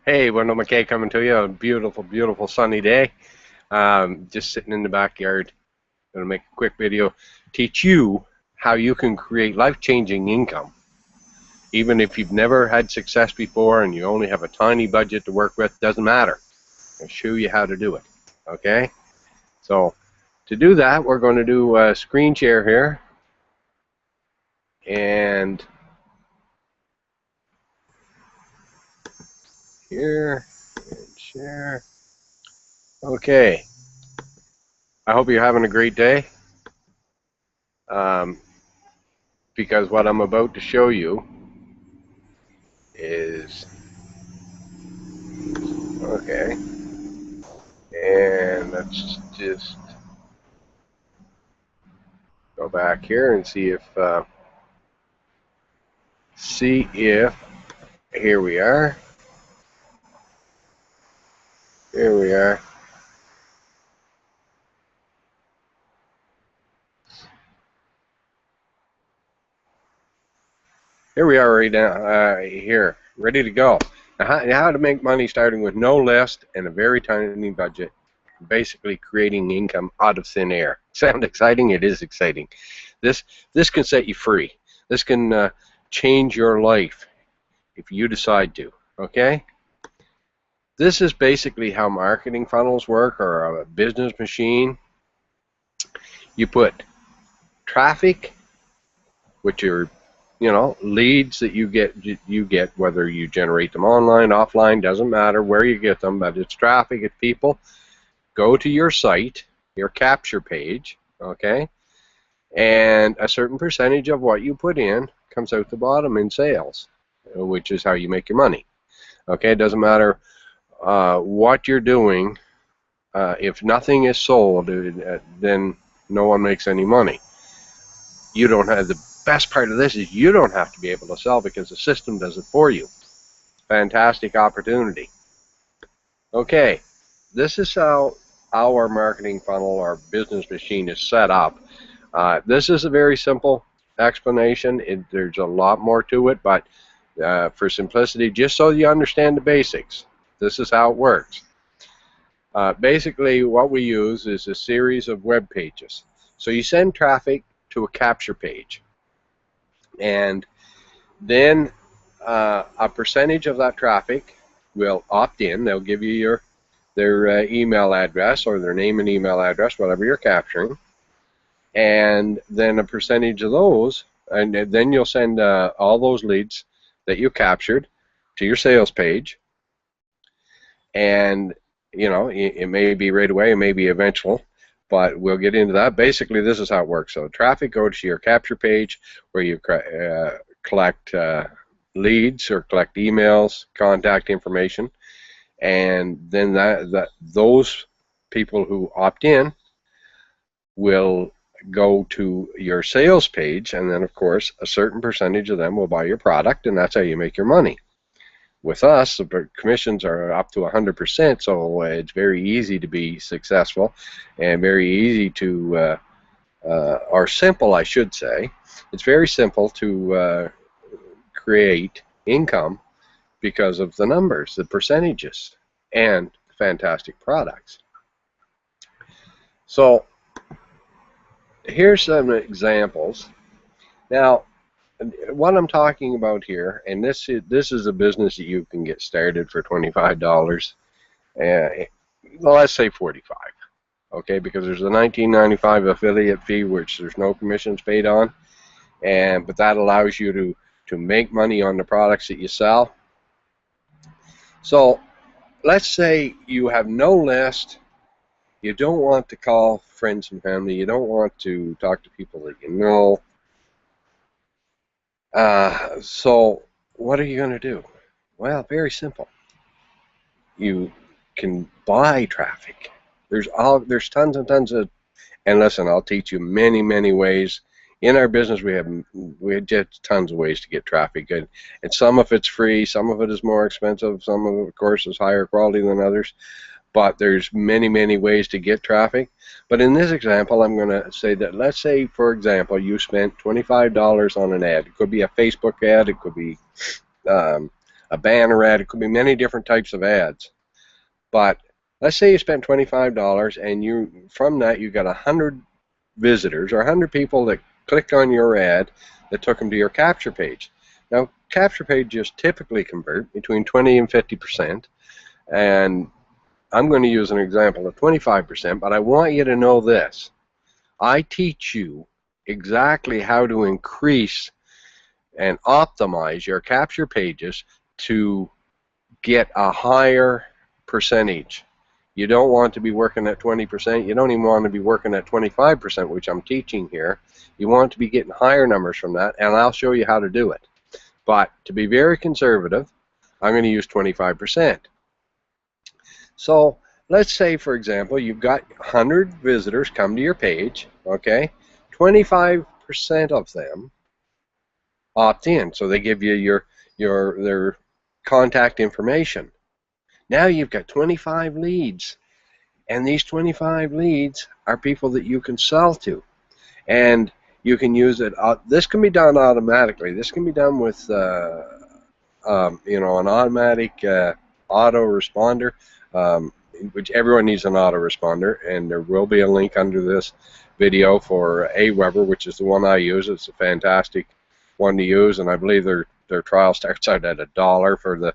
Hey, Wendell McKay coming to you. A beautiful, beautiful sunny day. Just sitting in the backyard. Going to make a quick video, teach you how you can create life-changing income. Even if you've never had success before and you only have a tiny budget to work with, doesn't matter. I'll show you how to do it. Okay? So to do that, we're going to do a screen share here. And here, and share. Okay. I hope you're having a great day. Because what I'm about to show you is okay, and let's just go back here and see if here we are. Here we are. Here we are right now, here, ready to go. Now, how to make money starting with no list and a very tiny budget, basically creating income out of thin air. Sound exciting? It is exciting. This can set you free. This can change your life if you decide to, okay? This is basically how marketing funnels work, or a business machine. You put traffic, which are leads that you get whether you generate them online, offline, doesn't matter where you get them, but it's traffic. It's people go to your site, your capture page, okay, and a certain percentage of what you put in comes out the bottom in sales, which is how you make your money. Okay, it doesn't matter what you're doing. If nothing is sold, then no one makes any money. You don't have the best part of this is you don't have to be able to sell because the system does it for you. Fantastic opportunity. Okay, this is how our marketing funnel, our business machine, is set up. This is a very simple explanation. There's a lot more to it, but for simplicity, just so you understand the basics, this is how it works. Basically, what we use is a series of web pages. So you send traffic to a capture page, and then a percentage of that traffic will opt in. They'll give you their email address or their name and email address, whatever you're capturing, and then a percentage of those, and then you'll send all those leads that you captured to your sales page. And it may be right away, it may be eventual, but we'll get into that. Basically, this is how it works. So traffic goes to your capture page where you collect leads or collect emails, contact information, and then those people who opt in will go to your sales page, and then of course a certain percentage of them will buy your product, and that's how you make your money. With us, the commissions are up to 100%, so it's very easy to be successful and very easy to, or simple, I should say. It's very simple to create income because of the numbers, the percentages, and fantastic products. So here's some examples. Now, what I'm talking about here, and this is a business that you can get started for $25. Well, let's say $45. Okay, because there's a $19.95 affiliate fee, which there's no commissions paid on, but that allows you to make money on the products that you sell. So let's say you have no list. You don't want to call friends and family. You don't want to talk to people that you know. So what are you going to do? Well, very simple. You can buy traffic. There's tons and tons of, and listen, I'll teach you many ways. In our business, we have just tons of ways to get traffic, and some of it's free, some of it is more expensive, some of it, of course, is higher quality than others. But there's many ways to get traffic. But in this example, I'm going to say that, let's say, for example, you spent $25 on an ad. It could be a Facebook ad. It could be a banner ad. It could be many different types of ads. But let's say you spent $25 and from that you got 100 visitors or 100 people that clicked on your ad that took them to your capture page. Now, capture pages typically convert between 20 and 50%, and I'm going to use an example of 25%, but I want you to know this. I teach you exactly how to increase and optimize your capture pages to get a higher percentage. You don't want to be working at 20%. You don't even want to be working at 25%, which I'm teaching here. You want to be getting higher numbers from that, and I'll show you how to do it. But to be very conservative, I'm going to use 25%. So let's say, for example, you've got 100 visitors come to your page, okay? 25% of them opt in, so they give you their contact information. Now you've got 25 leads, and these 25 leads are people that you can sell to, and you can use it. This can be done automatically. This can be done with you know, an automatic autoresponder, which everyone needs an autoresponder, and there will be a link under this video for Aweber, which is the one I use. It's a fantastic one to use, and I believe their trial starts out at $1 for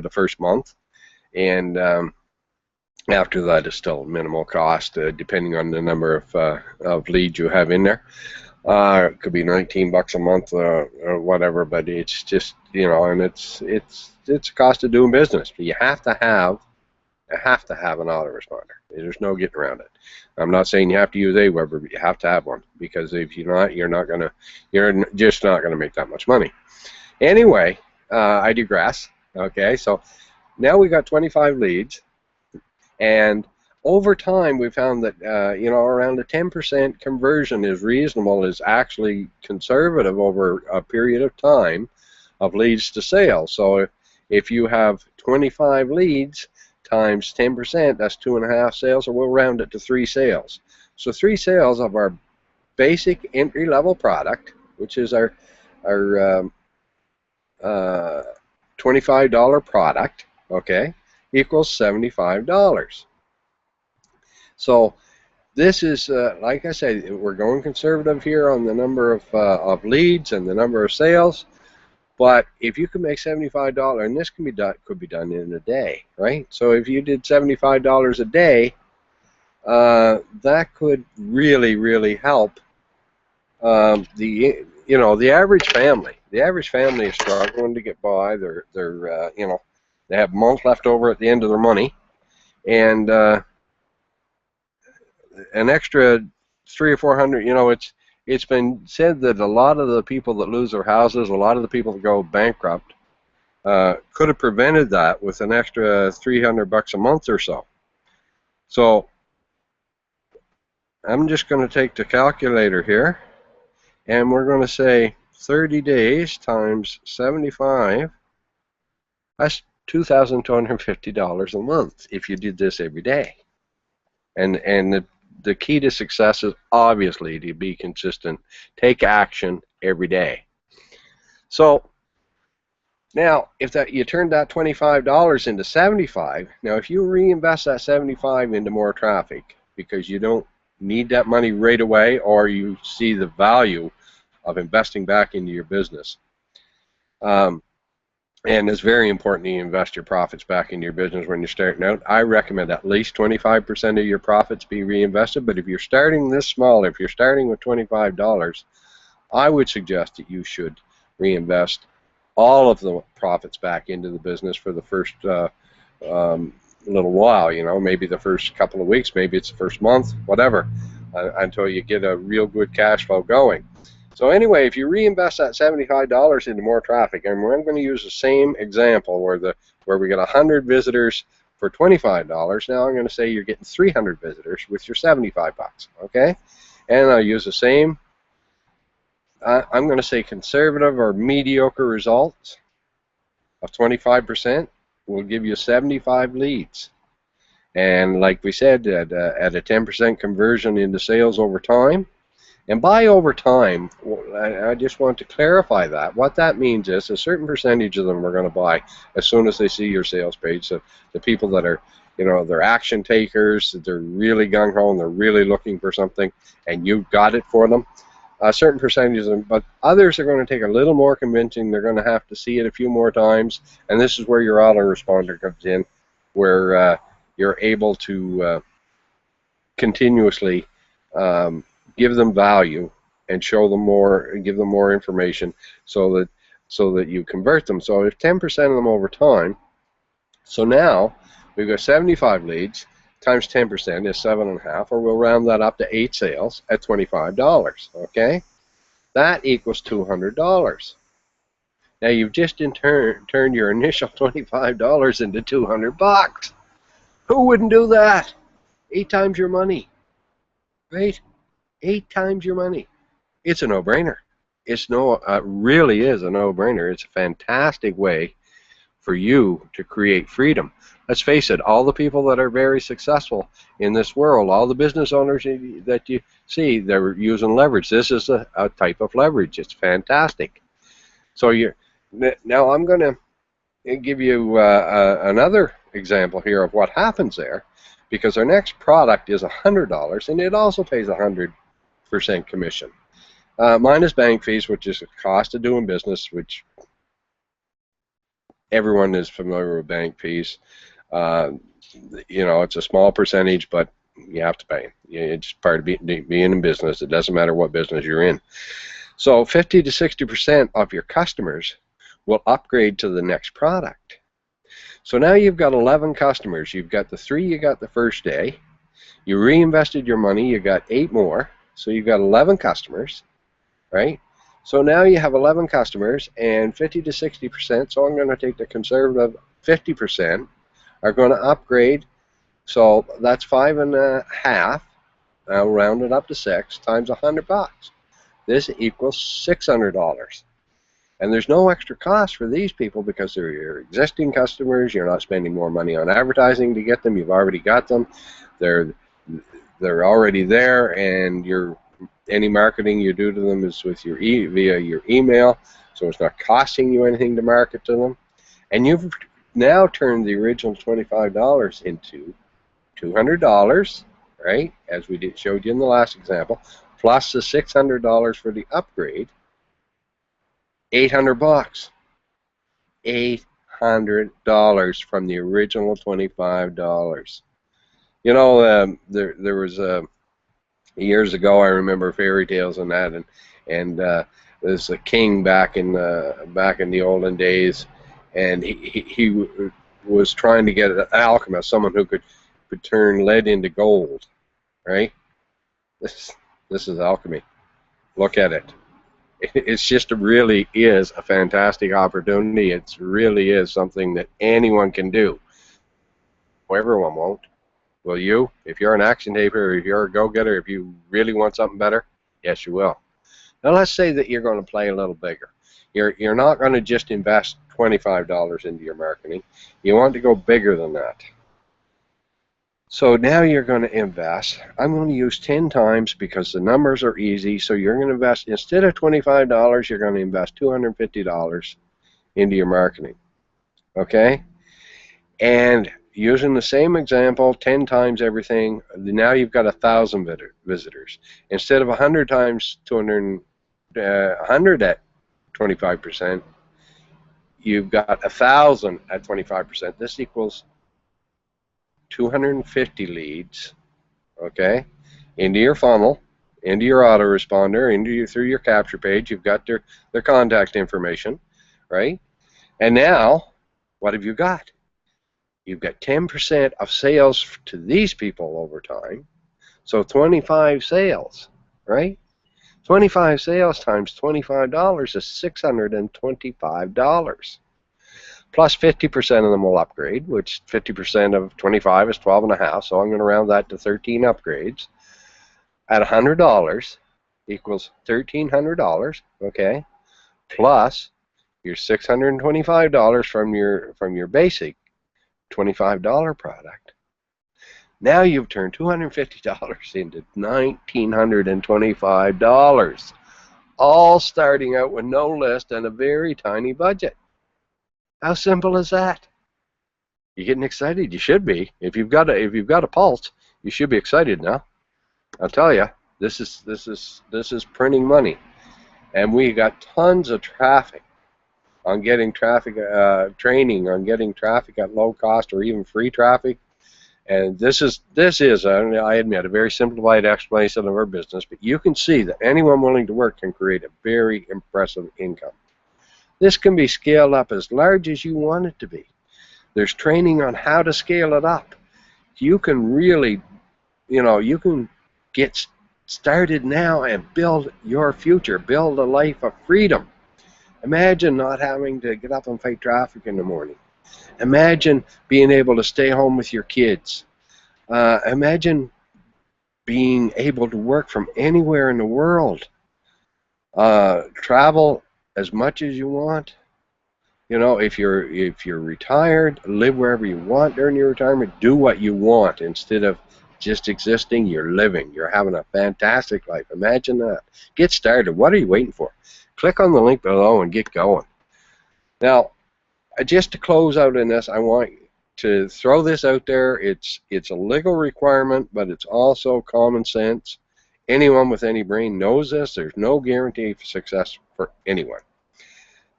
the first month, and after that is still minimal cost, depending on the number of leads you have in there. It could be $19 a month or whatever, but it's just, you know, and it's a cost of doing business. You have to have an autoresponder. There's no getting around it. I'm not saying you have to use Aweber, but you have to have one, because if you're not, you're just not gonna make that much money. Anyway, I digress. Okay, so now we got 25 leads, and over time we found that you know, around a 10% conversion is reasonable, is actually conservative over a period of time of leads to sales. So if you have 25 leads times 10%, that's 2.5 sales, or we'll round it to 3 sales. So 3 sales of our basic entry-level product, which is our $25 product, okay, equals $75. So this is, like I said, we're going conservative here on the number of leads and the number of sales. But if you can make $75, and this could be done in a day, right? So if you did $75 a day, that could really help the average family. The average family is struggling to get by. They're you know, they have months left over at the end of their money, and an extra 300 or 400. You know, it's been said that a lot of the people that lose their houses, a lot of the people that go bankrupt, could have prevented that with an extra $300 a month or so. So I'm just going to take the calculator here, and we're going to say 30 days times 75. That's $2,250 a month if you did this every day. And the key to success is obviously to be consistent. Take action every day. So now, if you turned that $25 into $75, now if you reinvest that $75 into more traffic because you don't need that money right away, or you see the value of investing back into your business, and it's very important that you invest your profits back into your business when you're starting out. I recommend at least 25% of your profits be reinvested, but if you're starting this small, if you're starting with $25, I would suggest that you should reinvest all of the profits back into the business for the first little while, you know, maybe the first couple of weeks, maybe it's the first month, whatever, until you get a real good cash flow going. So anyway, if you reinvest that $75 into more traffic, and I'm going to use the same example where we get 100 visitors for $25, now I'm going to say you're getting 300 visitors with your $75, okay? And I'll use the same, I'm going to say conservative or mediocre results of 25% will give you 75 leads. And like we said, at a 10% conversion into sales over time, And buy over time, I just want to clarify that. What that means is a certain percentage of them are going to buy as soon as they see your sales page. So the people that are, they're action takers, they're really gung-ho and they're really looking for something, and you've got it for them. A certain percentage of them, but others are going to take a little more convincing. They're going to have to see it a few more times, and this is where your autoresponder comes in, where you're able to continuously give them value and show them more and give them more information so that you convert them. So if 10% of them over time, so now we've got 75 leads times 10% is 7.5, or we'll round that up to 8 sales at $25. Okay, that equals $200. Now you've just in turn turned your initial $25 into $200. Who wouldn't do that? 8 times your money, right? 8 times your money. It's a no-brainer. It's really is a no-brainer. It's a fantastic way for you to create freedom. Let's face it, all the people that are very successful in this world, all the business owners that you see, they're using leverage. This is a type of leverage. It's fantastic. So now I'm going to give you another example here of what happens there, because our next product is $100, and it also pays 100% commission, minus bank fees, which is the cost of doing business, which everyone is familiar with bank fees. It's a small percentage, but you have to pay. It's part of being in business. It doesn't matter what business you're in. So 50 to 60% of your customers will upgrade to the next product. So now you've got 11 customers. You've got the 3 you got the first day. You reinvested your money. You got 8 more. So you've got 11 customers, right? So now you have 11 customers and 50 to 60%. So I'm going to take the conservative 50% are going to upgrade. So that's 5.5. I'll round it up to 6 times $100. This equals $600. And there's no extra cost for these people because they're your existing customers. You're not spending more money on advertising to get them. You've already got them. They're already there, and any marketing you do to them is with via your email, so it's not costing you anything to market to them. And you've now turned the original $25 into $200, right? As we showed you in the last example, plus the $600 for the upgrade. $800. $800 from the original $25. There was years ago, I remember fairy tales and that, and there's a king back in the olden days, and he was trying to get an alchemist, someone who could turn lead into gold, right? This is alchemy. Look at it. It's just really is a fantastic opportunity. It really is something that anyone can do. Well, everyone won't. Will you? If you're an action taker, or if you're a go-getter, if you really want something better, yes, you will. Now let's say that you're going to play a little bigger. You're not going to just invest $25 into your marketing. You want to go bigger than that. So now you're going to invest. I'm going to use 10 times because the numbers are easy. So you're going to invest, instead of $25, you're going to invest $250 into your marketing. Okay? And using the same example, 10 times everything, now you've got 1,000 visitors. Instead of 100 times 100 at 25%, you've got 1,000 at 25%. This equals 250 leads, okay, into your funnel, into your autoresponder, through your capture page. You've got their contact information, right? And now, what have you got? You've got 10% of sales to these people over time, so 25 sales, right? 25 sales times $25 is $625. Plus 50% of them will upgrade, which 50% of 25 is 12.5, so I'm going to round that to 13 upgrades. At $100 equals $1,300, okay, plus your $625 from your basic $25 product. Now you've turned $250 into $1,925, all starting out with no list and a very tiny budget. How simple is that? You getting excited? You should be. If you've got a pulse, you should be excited now. I'll tell you, this is printing money, and we got tons of traffic on getting traffic training on getting traffic at low cost or even free traffic. And this is I admit, a very simplified explanation of our business, but you can see that anyone willing to work can create a very impressive income. This can be scaled up as large as you want it to be. There's training on how to scale it up. You can really, you can get started now and build your future, build a life of freedom. Imagine not having to get up and fight traffic in the morning. Imagine being able to stay home with your kids. Imagine being able to work from anywhere in the world. Travel as much as you want. If you're retired, live wherever you want during your retirement. Do what you want instead of just existing. You're living. You're having a fantastic life. Imagine that. Get started. What are you waiting for? Click on the link below and get going. Now, just to close out in this, I want to throw this out there. It's a legal requirement, but it's also common sense. Anyone with any brain knows this. There's no guarantee for success for anyone.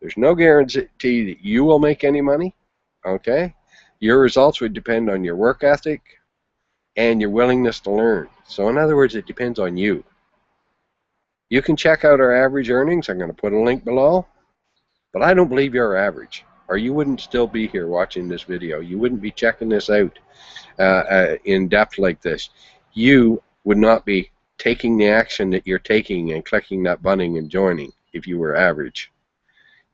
There's no guarantee that you will make any money, okay? Your results would depend on your work ethic and your willingness to learn. So in other words, it depends on you. You can check out our average earnings. I'm going to put a link below. But I don't believe you're average, or you wouldn't still be here watching this video. You wouldn't be checking this out in depth like this. You would not be taking the action that you're taking and clicking that button and joining if you were average.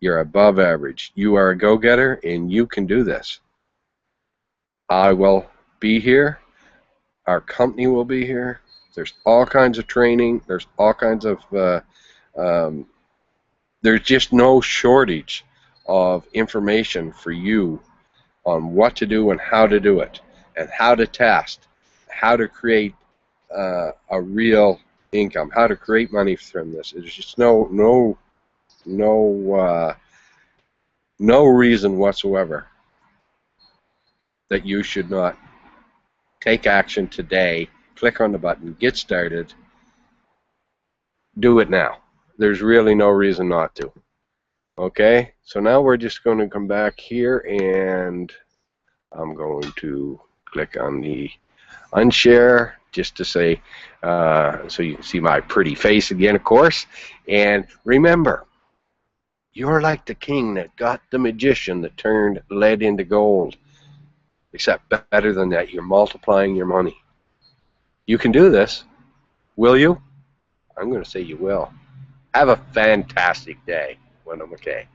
You're above average. You are a go-getter, and you can do this. I will be here. Our company will be here. There's all kinds of training. There's all kinds of there's just no shortage of information for you on what to do and how to do it, and how to test, how to create a real income, how to create money from this. There's just no reason whatsoever that you should not take action today. Click on the button, get started, do it now. There's really no reason not to. Okay, so now we're just going to come back here, and I'm going to click on the unshare just to say, so you can see my pretty face again, of course. And remember, you're like the king that got the magician that turned lead into gold. Except better than that, you're multiplying your money. You can do this. Will you? I'm going to say you will. Have a fantastic day when I'm okay.